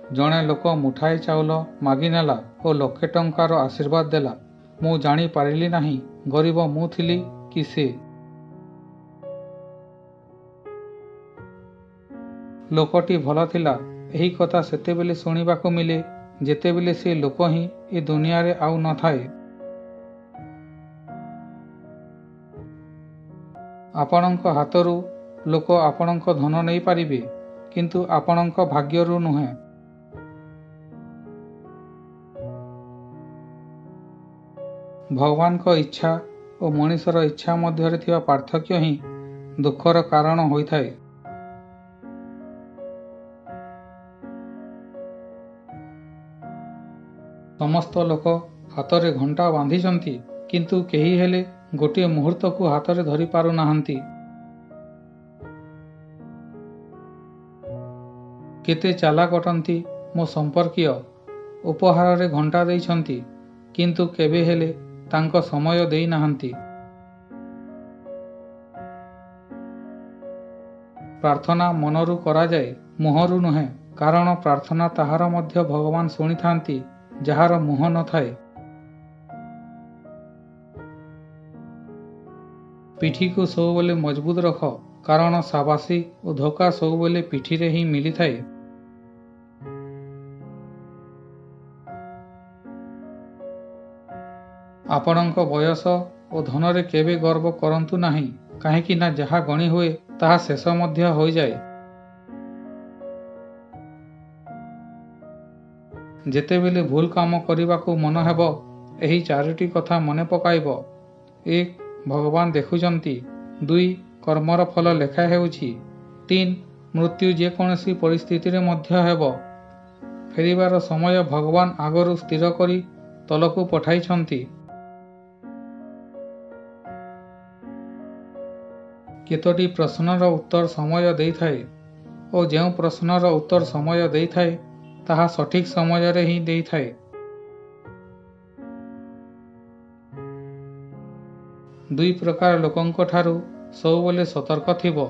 ଜଣେ ଲୋକ ମୁଠାଏ ଚାଉଳ ମାଗିନେଲା ଓ ଲକ୍ଷେ ଟଙ୍କାର ଆଶୀର୍ବାଦ ଦେଲା। ମୁଁ ଜାଣିପାରିଲି ନାହିଁ ଗରିବ ମୁଁ ଥିଲି କି ସେ। ଲୋକଟି ଭଲ ଥିଲା, ଏହି କଥା ସେତେବେଳେ ଶୁଣିବାକୁ ମିଳେ ଯେତେବେଳେ ସେ ଲୋକ ହିଁ ଏ ଦୁନିଆରେ ଆଉ ନଥାଏ। ଆପଣଙ୍କ ହାତରୁ ଲୋକ ଆପଣଙ୍କ ଧନ ନେଇପାରିବେ, କିନ୍ତୁ ଆପଣଙ୍କ ଭାଗ୍ୟରୁ ନୁହେଁ। ଭଗବାନଙ୍କ ଇଚ୍ଛା ଓ ମଣିଷର ଇଚ୍ଛା ମଧ୍ୟରେ ଥିବା ପାର୍ଥକ୍ୟ ହିଁ ଦୁଃଖର କାରଣ ହୋଇଥାଏ। ସମସ୍ତ ଲୋକ ହାତରେ ଘଣ୍ଟା ବାନ୍ଧିଛନ୍ତି, କିନ୍ତୁ କେହି ହେଲେ ଗୋଟିଏ ମୁହୂର୍ତ୍ତକୁ ହାତରେ ଧରି ପାରୁନାହାନ୍ତି। କେତେ ଚାଲାକ ଅଟନ୍ତି ମୋ ସମ୍ପର୍କୀୟ, ଉପହାରରେ ଘଣ୍ଟା ଦେଇଛନ୍ତି, କିନ୍ତୁ କେବେ ହେଲେ ତାଙ୍କ ସମୟ ଦେଇନାହାନ୍ତି। ପ୍ରାର୍ଥନା ମନରୁ କରାଯାଏ, ମୁହଁରୁ ନୁହେଁ, କାରଣ ପ୍ରାର୍ଥନା ତାହାର ମଧ୍ୟ ଭଗବାନ ଶୁଣିଥାନ୍ତି ଯାହାର ମୁହଁ ନଥାଏ। ପିଠିକୁ ସବୁବେଳେ ମଜବୁତ ରଖ, କାରଣ ସାବାସୀ ଓ ଧୋକା ସବୁବେଳେ ପିଠିରେ ହିଁ ମିଳିଥାଏ। ଆପଣଙ୍କ ବୟସ ଓ ଧନରେ କେବେ ଗର୍ବ କରନ୍ତୁ ନାହିଁ, କାହିଁକି ନା ଯାହା ଗଣି ହୁଏ ତାହା ଶେଷ ମଧ୍ୟ ହୋଇଯାଏ। ଯେତେବେଳେ ଭୁଲ କାମ କରିବାକୁ ମନ ହେବ, ଏହି 4ଟି କଥା ମନେ ପକାଇବ। 1. ଭଗବାନ ଦେଖୁଛନ୍ତି। 2. କର୍ମର ଫଳ ଲେଖା ହେଉଛି। 3. ମୃତ୍ୟୁ ଯେକୌଣସି ପରିସ୍ଥିତିରେ ମଧ୍ୟ ହେବ। ଫେରିବାର ସମୟ ଭଗବାନ ଆଗରୁ ସ୍ଥିର କରି ତଳକୁ ପଠାଇଛନ୍ତି। କେତୋଟି ପ୍ରଶ୍ନର ଉତ୍ତର ସମୟ ଦେଇଥାଏ ଓ ଯେଉଁ ପ୍ରଶ୍ନର ଉତ୍ତର ସମୟ ଦେଇଥାଏ ତାହା ସଠିକ୍ ସମୟରେ ହିଁ ଦେଇଥାଏ। ଦୁଇ ପ୍ରକାର ଲୋକଙ୍କ ଠାରୁ ସବୁବେଳେ ସତର୍କ ଥିବ।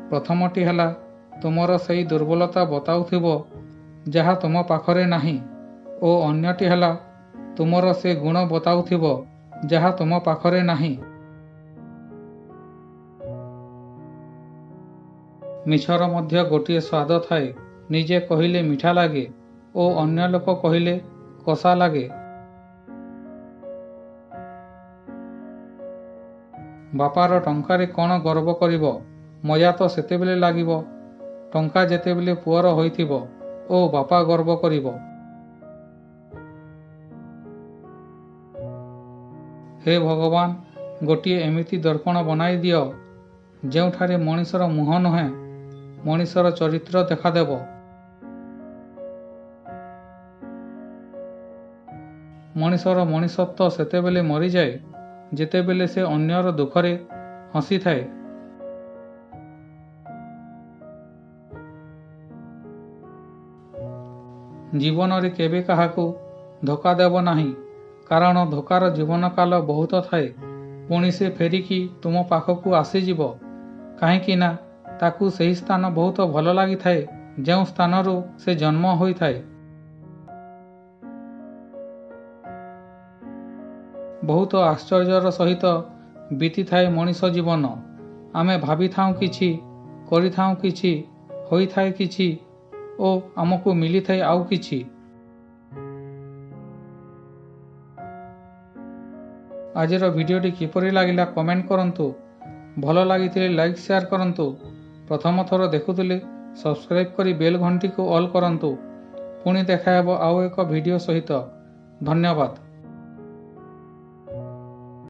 ପ୍ରଥମଟି ହେଲା ତୁମର ସେହି ଦୁର୍ବଳତା ବତାଉଥିବ ଯାହା ତୁମ ପାଖରେ ନାହିଁ, ଓ ଅନ୍ୟଟି ହେଲା ତୁମର ସେ ଗୁଣ ବତାଉଥିବ ଯାହା ତୁମ ପାଖରେ ନାହିଁ। ମିଛର ମଧ୍ୟ ଗୋଟିଏ ସ୍ୱାଦ ଥାଏ। ନିଜେ କହିଲେ ମିଠା ଲାଗେ ଓ ଅନ୍ୟ ଲୋକ କହିଲେ କଷା ଲାଗେ। ବାପାର ଟଙ୍କାରେ କ'ଣ ଗର୍ବ କରିବ? ମଜା ତ ସେତେବେଳେ ଲାଗିବ ଟଙ୍କା ଯେତେବେଳେ ପୁଅର ହୋଇଥିବ ଓ ବାପା ଗର୍ବ କରିବ। ହେ ଭଗବାନ, ଗୋଟିଏ ଏମିତି ଦର୍ପଣ ବନାଇ ଦିଅ ଯେଉଁଠାରେ ମଣିଷର ମୁହଁ ନୁହେଁ, ମଣିଷର ଚରିତ୍ର ଦେଖାଦେବ। ମଣିଷର ମଣିଷତ୍ୱ ସେତେବେଳେ ମରିଯାଏ ଯେତେବେଳେ ସେ ଅନ୍ୟର ଦୁଃଖରେ ହସିଥାଏ। ଜୀବନରେ କେବେ କାହାକୁ ଧୋକା ଦେବ ନାହିଁ, କାରଣ ଧୋକାର ଜୀବନକାଳ ବହୁତ ଥାଏ। ପୁଣି ସେ ଫେରିକି ତୁମ ପାଖକୁ ଆସିଯିବ, କାହିଁକି ନା ତାକୁ ସେହି ସ୍ଥାନ ବହୁତ ଭଲ ଲାଗିଥାଏ ଯେଉଁ ସ୍ଥାନରୁ ସେ ଜନ୍ମ ହୋଇଥାଏ। ବହୁତ ଆଶ୍ଚର୍ଯ୍ୟର ସହିତ ବିତିଥାଏ ମଣିଷ ଜୀବନ। ଆମେ ଭାବିଥାଉଁ କିଛି, କରିଥାଉଁ କିଛି, ହୋଇଥାଏ କିଛି ଓ ଆମକୁ ମିଳିଥାଏ ଆଉ କିଛି। ଆଜିର ଭିଡ଼ିଓଟି କିପରି ଲାଗିଲା କମେଣ୍ଟ କରନ୍ତୁ। ଭଲ ଲାଗିଥିଲେ ଲାଇକ୍ ସେୟାର କରନ୍ତୁ। ପ୍ରଥମ ଥର ଦେଖୁଥିଲେ ସବସ୍କ୍ରାଇବ୍ କରି ବେଲ୍ ଘଣ୍ଟିକୁ ଅଲ୍ କରନ୍ତୁ। ପୁଣି ଦେଖାହେବ ଆଉ ଏକ ଭିଡ଼ିଓ ସହିତ। ଧନ୍ୟବାଦ।